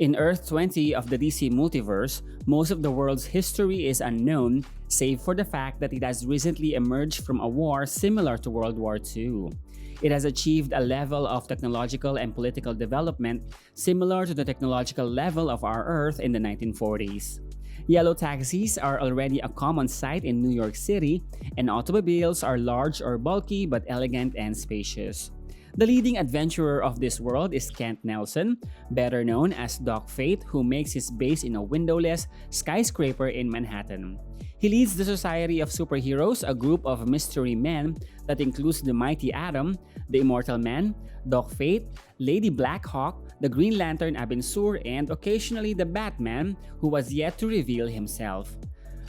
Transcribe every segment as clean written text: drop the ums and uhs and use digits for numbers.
In Earth 20 of the DC Multiverse, most of the world's history is unknown, save for the fact that it has recently emerged from a war similar to World War II. It has achieved a level of technological and political development similar to the technological level of our Earth in the 1940s. Yellow taxis are already a common sight in New York City, and automobiles are large or bulky but elegant and spacious. The leading adventurer of this world is Kent Nelson, better known as Doc Fate, who makes his base in a windowless skyscraper in Manhattan. He leads the Society of Superheroes, a group of mystery men that includes the Mighty Atom, the Immortal Man, Doc Fate, Lady Blackhawk, the Green Lantern Abin Sur, and occasionally the Batman, who was yet to reveal himself.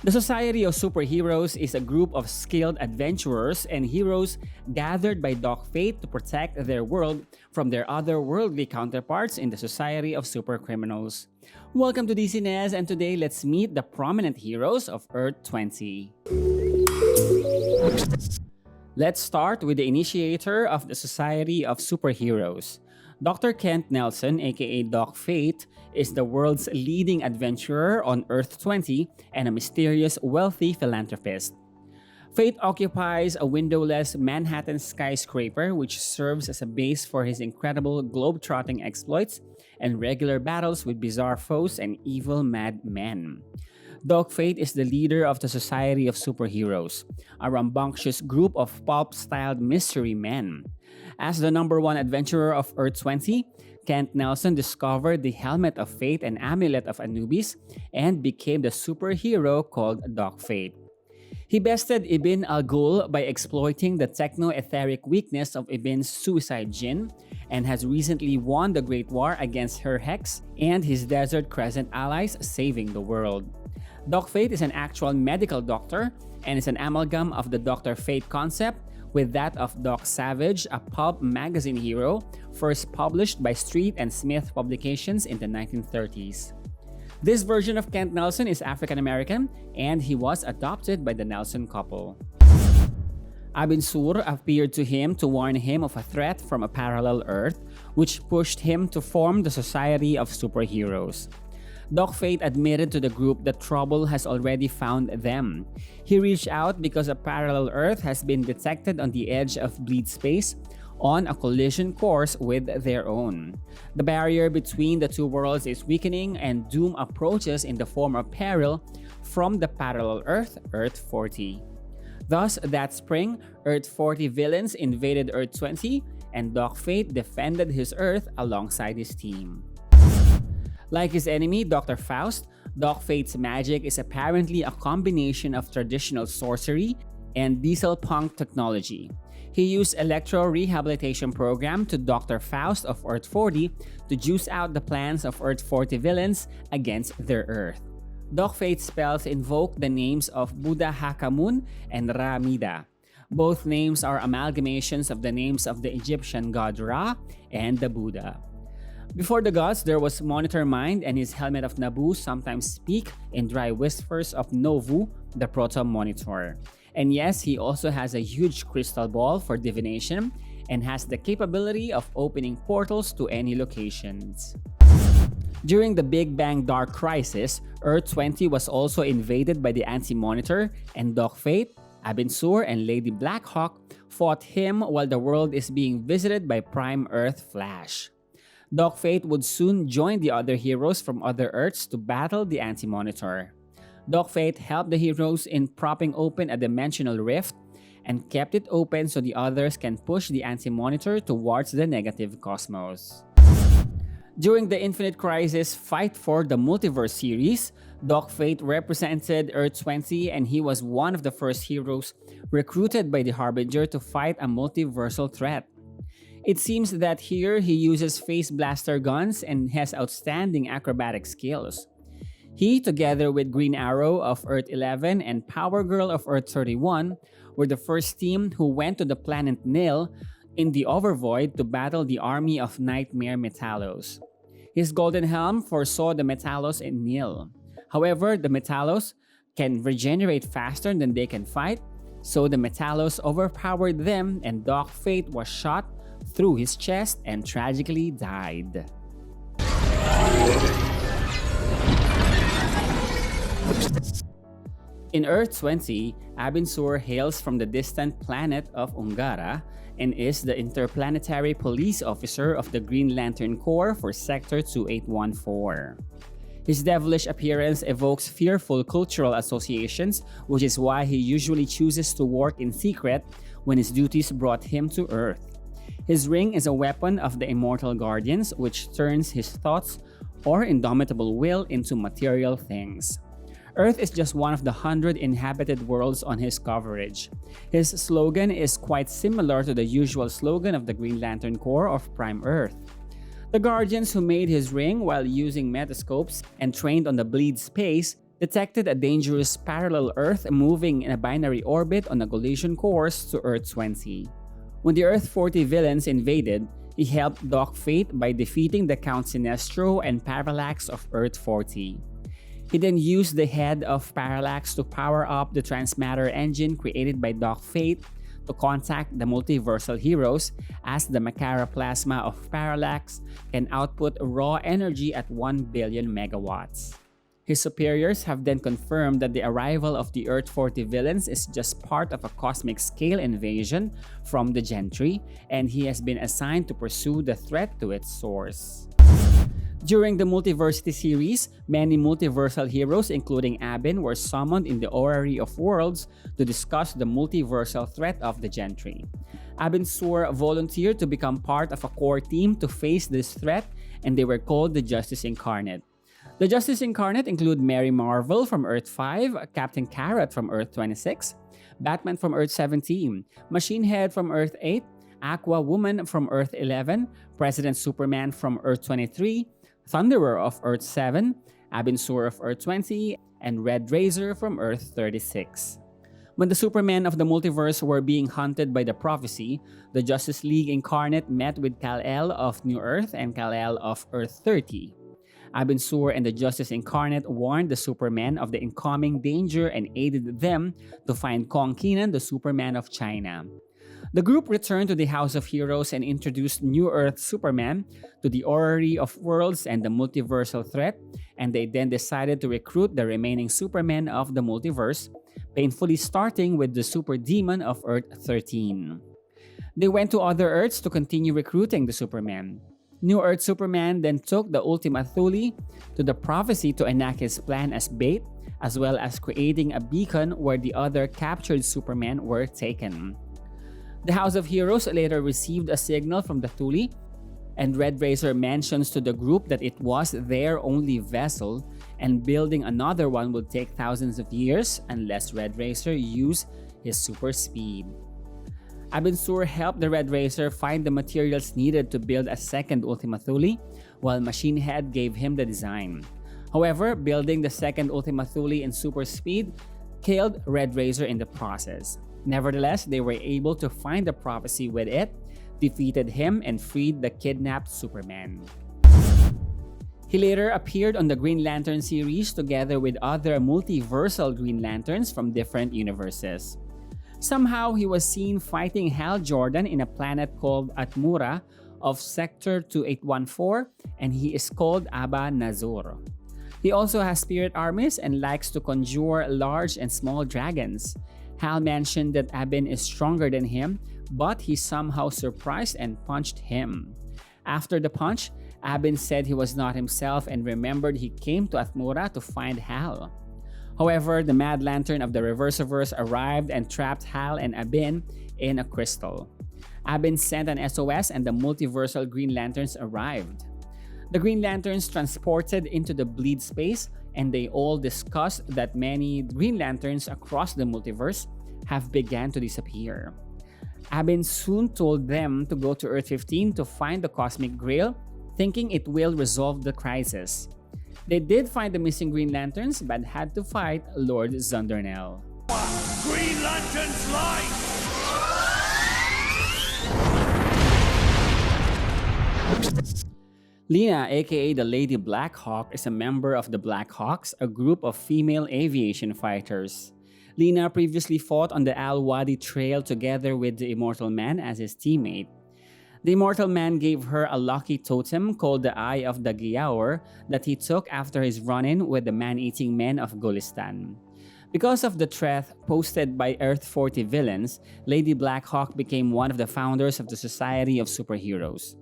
The Society of Superheroes is a group of skilled adventurers and heroes gathered by Doc Fate to protect their world from their otherworldly counterparts in the Society of Supercriminals. Welcome to DCNES, and today let's meet the prominent heroes of Earth 20. Let's start with the initiator of the Society of Superheroes. Dr. Kent Nelson, aka Doc Fate, is the world's leading adventurer on Earth 20 and a mysterious, wealthy philanthropist. Fate occupies a windowless Manhattan skyscraper which serves as a base for his incredible globe-trotting exploits and regular battles with bizarre foes and evil madmen. Doc Fate is the leader of the Society of Superheroes, a rambunctious group of pulp-styled mystery men. As the #1 adventurer of Earth 20, Kent Nelson discovered the Helmet of Fate and Amulet of Anubis and became the superhero called Doc Fate. He bested Ibn al-Ghul by exploiting the techno-etheric weakness of Ibn's suicide djinn and has recently won the Great War against Her Hex and his Desert Crescent allies, saving the world. Doc Fate is an actual medical doctor and is an amalgam of the Dr. Fate concept with that of Doc Savage, a pulp magazine hero first published by Street and Smith Publications in the 1930s. This version of Kent Nelson is African American, and he was adopted by the Nelson couple. Abin Sur appeared to him to warn him of a threat from a parallel Earth, which pushed him to form the Society of Superheroes. Doc Fate admitted to the group that trouble has already found them. He reached out because a parallel Earth has been detected on the edge of bleed space on a collision course with their own. The barrier between the two worlds is weakening, and doom approaches in the form of peril from the parallel Earth, Earth 40. Thus, that spring, Earth 40 villains invaded Earth 20, and Doc Fate defended his Earth alongside his team. Like his enemy, Dr. Faust, Doc Fate's magic is apparently a combination of traditional sorcery and diesel punk technology. He used electro-rehabilitation program to Dr. Faust of Earth 40 to juice out the plans of Earth 40 villains against their Earth. Doc Fate's spells invoke the names of Buddha Hakamun and Ra Mida. Both names are amalgamations of the names of the Egyptian god Ra and the Buddha. Before the gods, there was Monitor Mind, and his Helmet of Nabu sometimes speak in dry whispers of Novu, the Proto-Monitor. And yes, he also has a huge crystal ball for divination and has the capability of opening portals to any locations. During the Big Bang Dark Crisis, Earth 20 was also invaded by the Anti-Monitor, and Doc Fate, Abin Sur, and Lady Blackhawk fought him while the world is being visited by Prime Earth Flash. Doc Fate would soon join the other heroes from other Earths to battle the Anti-Monitor. Doc Fate helped the heroes in propping open a dimensional rift and kept it open so the others can push the Anti-Monitor towards the negative cosmos. During the Infinite Crisis Fight for the Multiverse series, Doc Fate represented Earth 20, and he was one of the first heroes recruited by the Harbinger to fight a multiversal threat. It seems that here he uses phase blaster guns and has outstanding acrobatic skills. He, together with Green Arrow of Earth 11 and Power Girl of Earth 31, were the first team who went to the planet Nil in the Overvoid to battle the army of Nightmare Metallos. His golden helm foresaw the Metallos in Nil. However, the Metallos can regenerate faster than they can fight, so the Metallos overpowered them, and Doc Fate was shot through his chest and tragically died. In Earth 20, Abin Sur hails from the distant planet of Ungara and is the interplanetary police officer of the Green Lantern Corps for Sector 2814. His devilish appearance evokes fearful cultural associations, which is why he usually chooses to work in secret when his duties brought him to Earth. His ring is a weapon of the Immortal Guardians, which turns his thoughts or indomitable will into material things. Earth is just one of the 100 inhabited worlds on his coverage. His slogan is quite similar to the usual slogan of the Green Lantern Corps of Prime Earth. The Guardians who made his ring while using metascopes and trained on the bleed space detected a dangerous parallel Earth moving in a binary orbit on a collision course to Earth 20. When the Earth 40 villains invaded, he helped Doc Fate by defeating the Count Sinestro and Parallax of Earth 40. He then used the head of Parallax to power up the transmatter engine created by Doc Fate to contact the multiversal heroes, as the Makara plasma of Parallax can output raw energy at 1 billion megawatts. His superiors have then confirmed that the arrival of the Earth 40 villains is just part of a cosmic scale invasion from the Gentry, and he has been assigned to pursue the threat to its source. During the Multiversity series, many multiversal heroes including Abin were summoned in the Orrery of Worlds to discuss the multiversal threat of the Gentry. Abin Sur volunteered to become part of a core team to face this threat, and they were called the Justice Incarnate. The Justice Incarnate include Mary Marvel from Earth 5, Captain Carrot from Earth 26, Batman from Earth 17, Machine Head from Earth 8, Aqua Woman from Earth 11, President Superman from Earth 23, Thunderer of Earth 7, Abin Sur of Earth 20, and Red Razor from Earth 36. When the Supermen of the multiverse were being hunted by the Prophecy, the Justice League Incarnate met with Kal-El of New Earth and Kal-El of Earth 30. Abin Sur and the Justice Incarnate warned the Supermen of the incoming danger and aided them to find Kong Kenan, the Superman of China. The group returned to the House of Heroes and introduced New Earth Superman to the Orrery of Worlds and the multiversal threat, and they then decided to recruit the remaining Supermen of the multiverse, painfully starting with the Super Demon of Earth 13. They went to other Earths to continue recruiting the Supermen. New Earth Superman then took the Ultima Thule to the Prophecy to enact his plan as bait, as well as creating a beacon where the other captured Supermen were taken. The House of Heroes later received a signal from the Thule, and Red Razor mentions to the group that it was their only vessel, and building another one would take thousands of years unless Red Razor used his super speed. Abin Sur helped the Red Razor find the materials needed to build a second Ultima Thule, while Machine Head gave him the design. However, building the second Ultima Thule in super speed killed Red Razor in the process. Nevertheless, they were able to find the Prophecy with it, defeated him, and freed the kidnapped Superman. He later appeared on the Green Lantern series together with other multiversal Green Lanterns from different universes. Somehow, he was seen fighting Hal Jordan in a planet called Atmura of Sector 2814, and he is called Abba Nazur. He also has spirit armies and likes to conjure large and small dragons. Hal mentioned that Abin is stronger than him, but he somehow surprised and punched him. After the punch, Abin said he was not himself and remembered he came to Atmura to find Hal. However, the Mad Lantern of the Reversiverse arrived and trapped Hal and Abin in a crystal. Abin sent an SOS and the multiversal Green Lanterns arrived. The Green Lanterns transported into the bleed space, and they all discussed that many Green Lanterns across the multiverse have begun to disappear. Abin soon told them to go to Earth 15 to find the Cosmic Grail, thinking it will resolve the crisis. They did find the missing Green Lanterns, but had to fight Lord Zundernell. Green Lantern's light! Lena, aka the Lady Blackhawk, is a member of the Blackhawks, a group of female aviation fighters. Lena previously fought on the Al Wadi Trail together with the Immortal Man as his teammate. The Immortal Man gave her a lucky totem called the Eye of the Giaur that he took after his run-in with the man-eating men of Gulistan. Because of the threat posted by Earth 40 villains, Lady Blackhawk became one of the founders of the Society of Superheroes.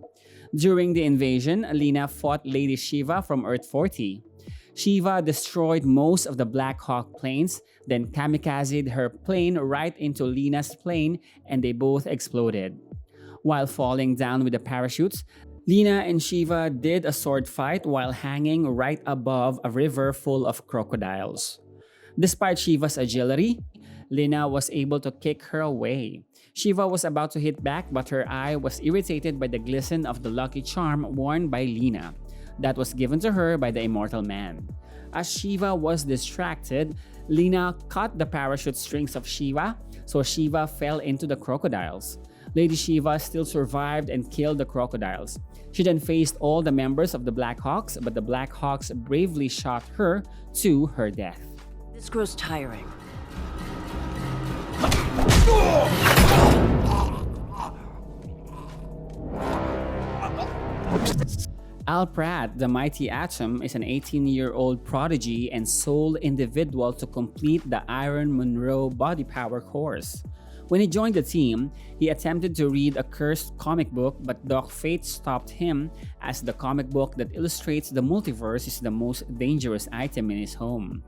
During the invasion, Lena fought Lady Shiva from Earth 40. Shiva destroyed most of the Blackhawk planes, then kamikazed her plane right into Lena's plane, and they both exploded. While falling down with the parachutes, Lena and Shiva did a sword fight while hanging right above a river full of crocodiles. Despite Shiva's agility, Lena was able to kick her away. Shiva was about to hit back, but her eye was irritated by the glisten of the lucky charm worn by Lena that was given to her by the Immortal Man. As Shiva was distracted, Lena cut the parachute strings of Shiva, so Shiva fell into the crocodiles. Lady Shiva still survived and killed the crocodiles. She then faced all the members of the Blackhawks, but the Blackhawks bravely shot her to her death. This grows tiring. Al Pratt, the mighty Atom, is an 18-year-old prodigy and sole individual to complete the Iron Monroe Body Power course. When he joined the team, he attempted to read a cursed comic book, but Doc Fate stopped him as the comic book that illustrates the multiverse is the most dangerous item in his home.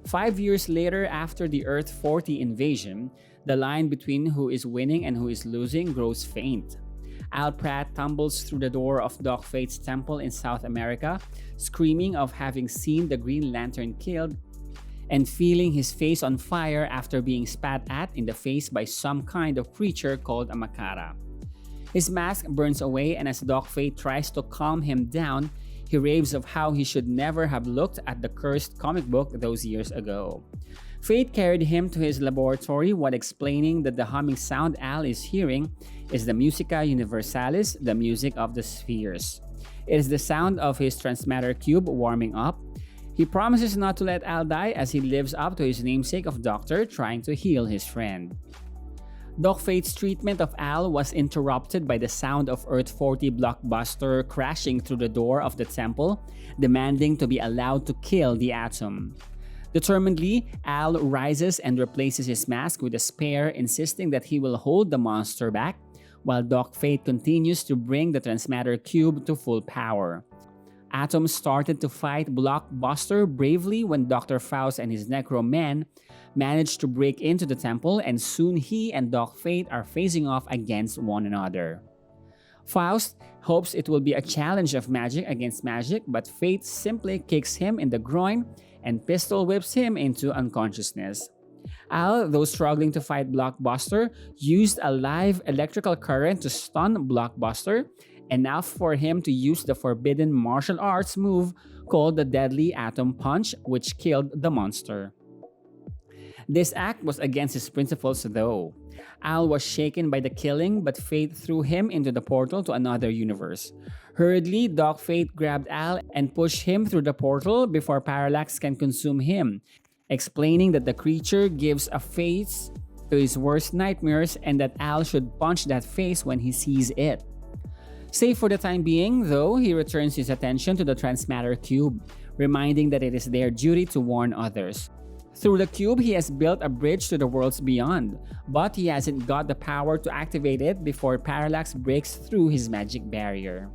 5 years later, after the Earth 40 invasion, the line between who is winning and who is losing grows faint. Al Pratt tumbles through the door of Doc Fate's temple in South America, screaming of having seen the Green Lantern killed and feeling his face on fire after being spat at in the face by some kind of creature called a Makara. His mask burns away, and as Doc Fate tries to calm him down, he raves of how he should never have looked at the cursed comic book those years ago. Fate carried him to his laboratory while explaining that the humming sound Al is hearing is the Musica Universalis, the music of the spheres. It is the sound of his transmatter cube warming up. He promises not to let Al die as he lives up to his namesake of Doctor trying to heal his friend. Doc Fate's treatment of Al was interrupted by the sound of Earth 40 Blockbuster crashing through the door of the temple, demanding to be allowed to kill the Atom. Determinedly, Al rises and replaces his mask with a spare, insisting that he will hold the monster back, while Doc Fate continues to bring the transmatter cube to full power. Atom started to fight Blockbuster bravely when Dr. Faust and his Necro Men managed to break into the temple, and soon he and Doc Fate are facing off against one another. Faust hopes it will be a challenge of magic against magic, but Fate simply kicks him in the groin and pistol whips him into unconsciousness. Al, though struggling to fight Blockbuster, used a live electrical current to stun Blockbuster, enough for him to use the forbidden martial arts move called the Deadly Atom Punch, which killed the monster. This act was against his principles though. Al was shaken by the killing, but Fate threw him into the portal to another universe. Hurriedly, Doc Fate grabbed Al and pushed him through the portal before Parallax can consume him, explaining that the creature gives a face to his worst nightmares and that Al should punch that face when he sees it. Safe for the time being, though, he returns his attention to the transmatter cube, reminding that it is their duty to warn others. Through the cube, he has built a bridge to the worlds beyond, but he hasn't got the power to activate it before Parallax breaks through his magic barrier.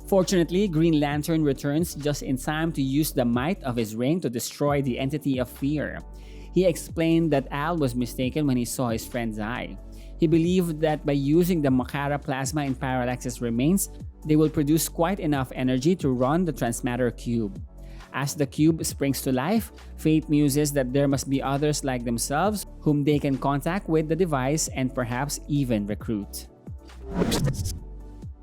Fortunately, Green Lantern returns just in time to use the might of his ring to destroy the entity of fear. He explained that Al was mistaken when he saw his friend die. He believed that by using the Makara plasma in Parallax's remains, they will produce quite enough energy to run the transmatter cube. As the cube springs to life, Fate muses that there must be others like themselves whom they can contact with the device and perhaps even recruit.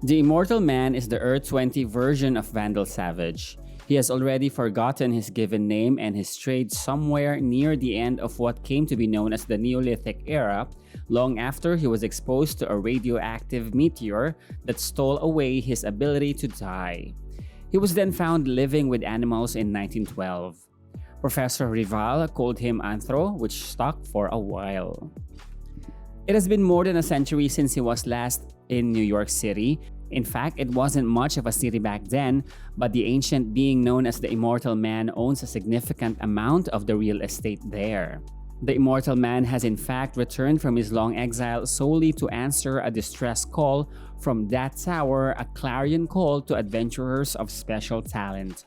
The Immortal Man is the Earth 20 version of Vandal Savage. He has already forgotten his given name and has strayed somewhere near the end of what came to be known as the Neolithic era, long after he was exposed to a radioactive meteor that stole away his ability to die. He was then found living with animals in 1912. Professor Rival called him Anthro, which stuck for a while. It has been more than a century since he was last in New York City, In fact, it wasn't much of a city back then, but the ancient being known as the Immortal Man owns a significant amount of the real estate there. The Immortal Man has in fact returned from his long exile solely to answer a distress call from that tower, a clarion call to adventurers of special talent.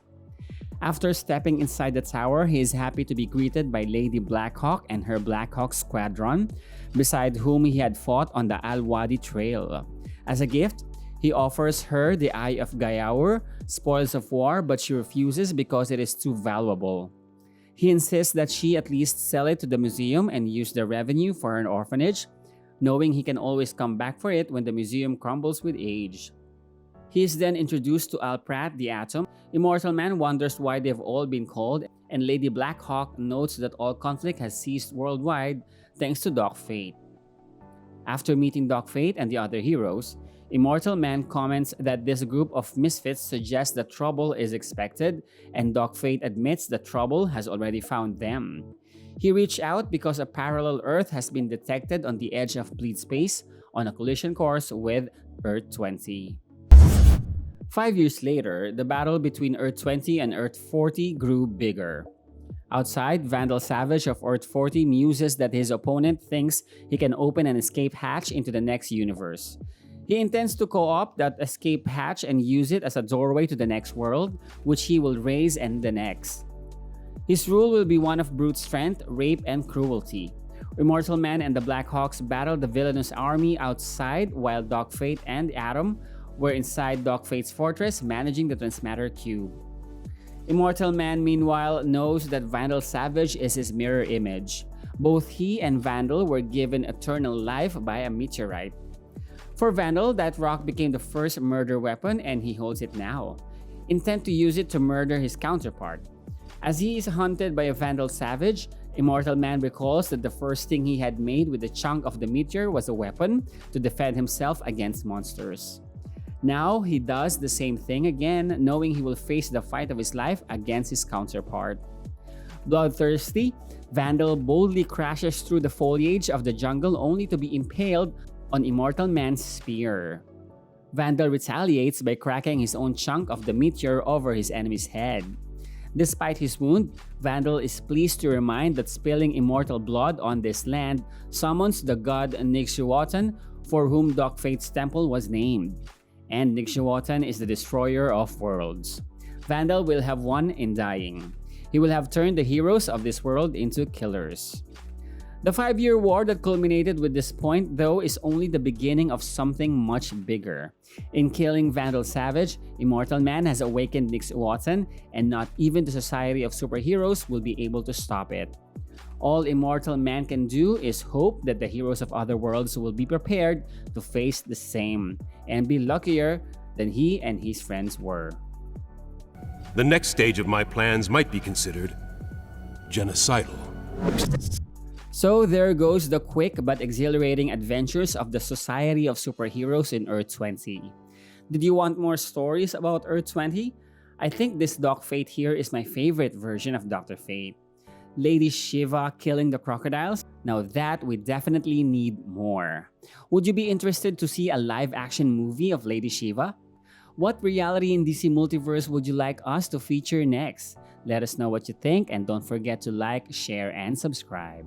After stepping inside the tower, he is happy to be greeted by Lady Blackhawk and her Blackhawk squadron, beside whom he had fought on the Al-Wadi Trail. As a gift, he offers her the Eye of Gayaur, spoils of war, but she refuses because it is too valuable. He insists that she at least sell it to the museum and use the revenue for an orphanage, knowing he can always come back for it when the museum crumbles with age. He is then introduced to Alprat the Atom. Immortal Man wonders why they've all been called, and Lady Blackhawk notes that all conflict has ceased worldwide thanks to Doc Fate. After meeting Doc Fate and the other heroes, Immortal Man comments that this group of misfits suggests that trouble is expected, and Doc Fate admits that trouble has already found them. He reached out because a parallel Earth has been detected on the edge of bleed space on a collision course with Earth 20. 5 years later, the battle between Earth 20 and Earth 40 grew bigger. Outside, Vandal Savage of Earth 40 muses that his opponent thinks he can open an escape hatch into the next universe. He intends to co-opt that escape hatch and use it as a doorway to the next world, which he will raise and the next. His rule will be one of brute strength, rape, and cruelty. Immortal Man and the Blackhawks battle the villainous army outside, while Doc Fate and Atom were inside Doc Fate's fortress managing the Transmatter Cube. Immortal Man, meanwhile, knows that Vandal Savage is his mirror image. Both he and Vandal were given eternal life by a meteorite. For Vandal, that rock became the first murder weapon and he holds it now, intent to use it to murder his counterpart. As he is hunted by a Vandal Savage, Immortal Man recalls that the first thing he had made with the chunk of the meteor was a weapon to defend himself against monsters. Now he does the same thing again, knowing he will face the fight of his life against his counterpart. Bloodthirsty, Vandal boldly crashes through the foliage of the jungle only to be impaled on Immortal Man's spear. Vandal retaliates by cracking his own chunk of the meteor over his enemy's head. Despite his wound, Vandal is pleased to remind that spilling immortal blood on this land summons the god Nixuotan, for whom Doc Fate's temple was named. And Nixuotan is the destroyer of worlds. Vandal will have won in dying. He will have turned the heroes of this world into killers. The 5-year war that culminated with this point, though, is only the beginning of something much bigger. In killing Vandal Savage, Immortal Man has awakened Nixuotan, and not even the Society of Superheroes will be able to stop it. All Immortal Man can do is hope that the heroes of other worlds will be prepared to face the same, and be luckier than he and his friends were. The next stage of my plans might be considered genocidal. So there goes the quick but exhilarating adventures of the Society of Superheroes in Earth 20. Did you want more stories about Earth 20? I think this Doc Fate here is my favorite version of Dr. Fate. Lady Shiva killing the crocodiles? Now that we definitely need more. Would you be interested to see a live-action movie of Lady Shiva? What reality in DC Multiverse would you like us to feature next? Let us know what you think and don't forget to like, share, and subscribe.